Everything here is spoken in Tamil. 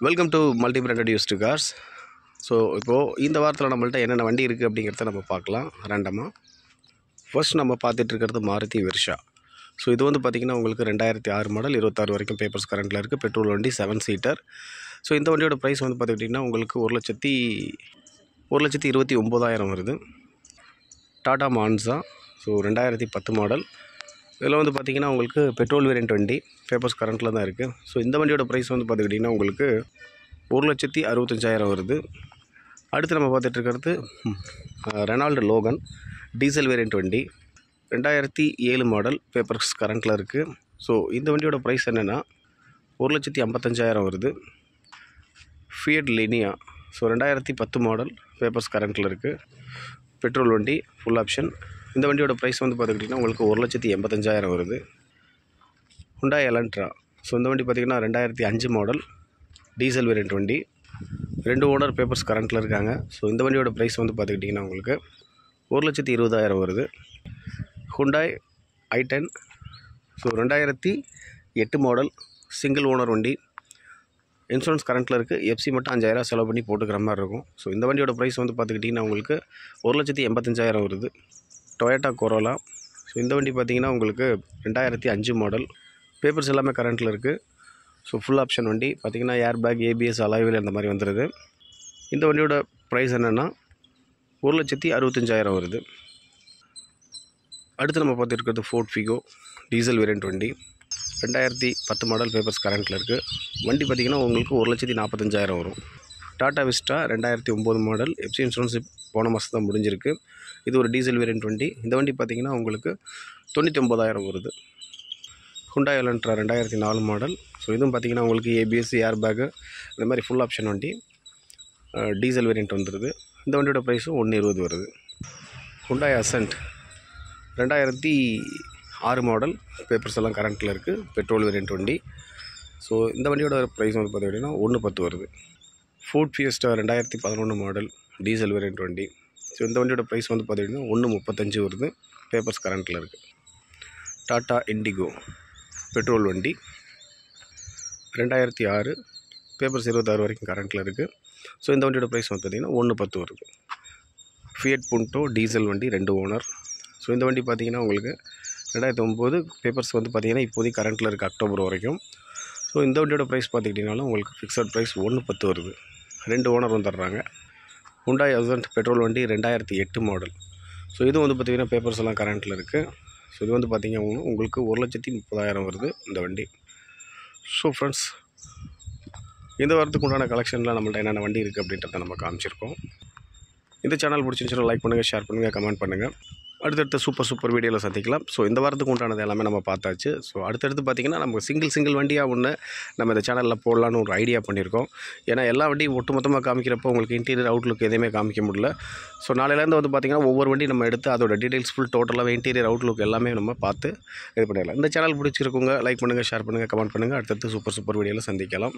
Welcome to multi branded used cars. So இப்போது இந்த வாரத்தில் நம்மள்ட்ட என்னென்ன வண்டி இருக்குது அப்படிங்கிறத நம்ம பார்க்கலாம் ரேண்டமாக. ஃபர்ஸ்ட் நம்ம பார்த்துட்டு இருக்கிறது மாருதி வெர்ஷா. ஸோ இது வந்து பார்த்திங்கன்னா உங்களுக்கு 2006 மாடல், 26 வரைக்கும் பேப்பர்ஸ் கரண்ட்டில் இருக்குது. பெட்ரோல் வண்டி, 7 சீட்டர். ஸோ இந்த வண்டியோட ப்ரைஸ் வந்து பார்த்துக்கிட்டிங்கன்னா உங்களுக்கு 1,29,000 வருது. டாடா மான்சா. So 2010 model. இதில் வந்து பார்த்திங்கன்னா உங்களுக்கு பெட்ரோல் வேரியண்ட் வண்டி, பேப்பர்ஸ் கரண்ட்டில் தான் இருக்குது. ஸோ இந்த வண்டியோட ப்ரைஸ் வந்து பார்த்துக்கிட்டிங்கன்னா உங்களுக்கு 1,65,000 வருது. அடுத்து நம்ம பார்த்துட்டு இருக்கிறது ரெனால்டு லோகன், டீசல் வேரியண்ட் வண்டி, 2007 மாடல், பேப்பர்ஸ் கரண்ட்டில் இருக்குது. ஸோ இந்த வண்டியோட ப்ரைஸ் என்னென்னா 1,55,000 வருது. Fiat Linea. So 2010 model, papers கரண்ட்டில் இருக்குது. பெட்ரோல் வண்டி, ஃபுல் ஆப்ஷன். இந்த வண்டியோட ப்ரைஸ் வந்து பார்த்துக்கிட்டிங்கன்னா உங்களுக்கு 1,85,000 வருது. Hyundai Elantra. ஸோ இந்த வண்டி பார்த்திங்கன்னா 2005 மாடல், டீசல் வேரியண்ட் வண்டி, 2 ஓனர், பேப்பர்ஸ் கரண்ட்டில் இருக்காங்க. ஸோ இந்த வண்டியோட ப்ரைஸ் வந்து பார்த்துக்கிட்டிங்கன்னா உங்களுக்கு 1,20,000 வருது. Hyundai i10. So 2008 model, single owner வண்டி, இன்சூரன்ஸ் கரண்ட்டில் இருக்குது. எஃப்சி மட்டும் 5,000 செலவு பண்ணி போட்டுக்கிற மாதிரி இருக்கும். ஸோ இந்த வண்டியோட ப்ரைஸ் வந்து பார்த்துக்கிட்டிங்கன்னா உங்களுக்கு 1,85,000 வருது. Toyota corolla. ஸோ இந்த வண்டி பார்த்திங்கன்னா உங்களுக்கு 2005 மாடல், பேப்பர்ஸ் எல்லாமே கரண்ட்டில் இருக்குது. ஸோ ஃபுல் ஆப்ஷன் வண்டி பார்த்திங்கன்னா ஏர் பேக், ஏபிஎஸ், அலாய்வில் இந்த மாதிரி வந்துடுது. இந்த வண்டியோட ப்ரைஸ் என்னென்னா 1,65,000 வருது. அடுத்து நம்ம பார்த்துருக்கிறது ஃபோர்ட் ஃபிகோ, டீசல் வேரியண்ட் வண்டி, 2010 மாடல், பேப்பர்ஸ் கரண்ட்டில் இருக்குது. வண்டி பார்த்திங்கன்னா உங்களுக்கு 1,45,000 வரும். Tata Vista 2009 model, FC insurance போன மாதம் தான் முடிஞ்சிருக்கு. இது ஒரு டீசல் வேரியண்ட் வண்டி. இந்த வண்டி பார்த்திங்கன்னா உங்களுக்கு 99,000 வருது. Hyundai Elantra 2004 model. ஸோ இதுவும் பார்த்திங்கன்னா உங்களுக்கு ஏபிஎஸ், ஏர் பேக்கு, இந்த மாதிரி ஃபுல் ஆப்ஷன் வண்டி, டீசல் வேரியண்ட் வந்துடுது. இந்த வண்டியோட ப்ரைஸும் 1,20,000 வருது. ஹுண்டாய் அசன்ட் 2006 மாடல், பேப்பர்ஸ் எல்லாம் கரண்ட்டில் இருக்குது. பெட்ரோல் வேரியண்ட் வண்டி. ஸோ இந்த வண்டியோட ப்ரைஸ் வந்து பார்த்திங்கன்னா 1,10,000 வருது. Fort Fiesta 2011 model, diesel variant வண்டி. ஸோ இந்த வண்டியோட ப்ரைஸ் வந்து பார்த்திங்கன்னா 1,35,000 வருது. பேப்பர்ஸ் கரண்ட்டில் இருக்குது. டாட்டா இண்டிகோ, பெட்ரோல் வண்டி, 2006, பேப்பர்ஸ் 26 வரைக்கும் கரண்ட்டில் இருக்குது. ஸோ இந்த வண்டியோட ப்ரைஸ் வந்து பார்த்திங்கன்னா 1,10,000 வருது. ஃபியட் புண்டோ, டீசல் வண்டி, 2 ஓனர். ஸோ இந்த வண்டி பார்த்திங்கன்னா உங்களுக்கு 2009, பேப்பர்ஸ் வந்து பார்த்திங்கன்னா இப்போதைக்கு கரண்ட்டில் இருக்குது அக்டோபர் வரைக்கும். ஸோ இந்த வண்டியோட ப்ரைஸ் பார்த்துக்கிட்டிங்கனாலும் உங்களுக்கு ஃபிக்ஸட் ப்ரைஸ் 1,10,000 வருது. 2 ஓனர் வந்துடுறாங்க. ஹுண்டாய் அசன்ட், பெட்ரோல் வண்டி, 2008 மாடல். ஸோ இது வந்து பார்த்திங்கன்னா பேப்பர்ஸ் எல்லாம் கரண்ட்டில் இருக்குது. ஸோ இது வந்து பார்த்திங்கன்னா உங்களுக்கு 1,30,000 வருது இந்த வண்டி. ஸோ ஃப்ரெண்ட்ஸ், இந்த வாரத்துக்கு உண்டான கலெக்ஷனில் நம்மள்ட்ட என்னென்ன வண்டி இருக்குது அப்படின்றத நம்ம காமிச்சிருக்கோம். இந்த சேனல் பிடிச்சிருந்துச்சுன்னா லைக் பண்ணுங்கள், ஷேர் பண்ணுங்கள், கமெண்ட் பண்ணுங்கள். அடுத்தடுத்த சூப்பர் வீடியோவில் சந்திக்கலாம். ஸோ இந்த வாரத்துக்கு உண்டானது எல்லாமே நம்ம பார்த்தாச்சு. ஸோ அடுத்தடுத்து பார்த்திங்கன்னா நம்ம சிங்கிள் வண்டியாக ஒன்று நம்ம இந்த சேனலில் போடலான்னு ஒரு ஐடியா பண்ணியிருக்கோம். ஏன்னா எல்லா வண்டியும் ஒட்டுமொத்தமாக காமிக்கிறப்போ உங்களுக்கு இன்டீரியர், அவுட்லுக் எதுவுமே காமிக்க முடியல. ஸோ நாளையிலேருந்து வந்து பார்த்திங்கன்னா ஒவ்வொரு வண்டி நம்ம எடுத்து அதோட டீட்டெயில்ஸ் ஃபுல் டோட்டலாக இன்டீரியர், அவுட்லுக் எல்லாமே நம்ம பார்த்து இது பண்ணிடலாம். இந்த சேனல் பிடிச்சிருக்கோங்க லைக் பண்ணுங்கள், ஷேர் பண்ணுங்கள், கமெண்ட் பண்ணுங்கள். அடுத்தடுத்து சூப்பர் வீடியோவில் சந்திக்கலாம்.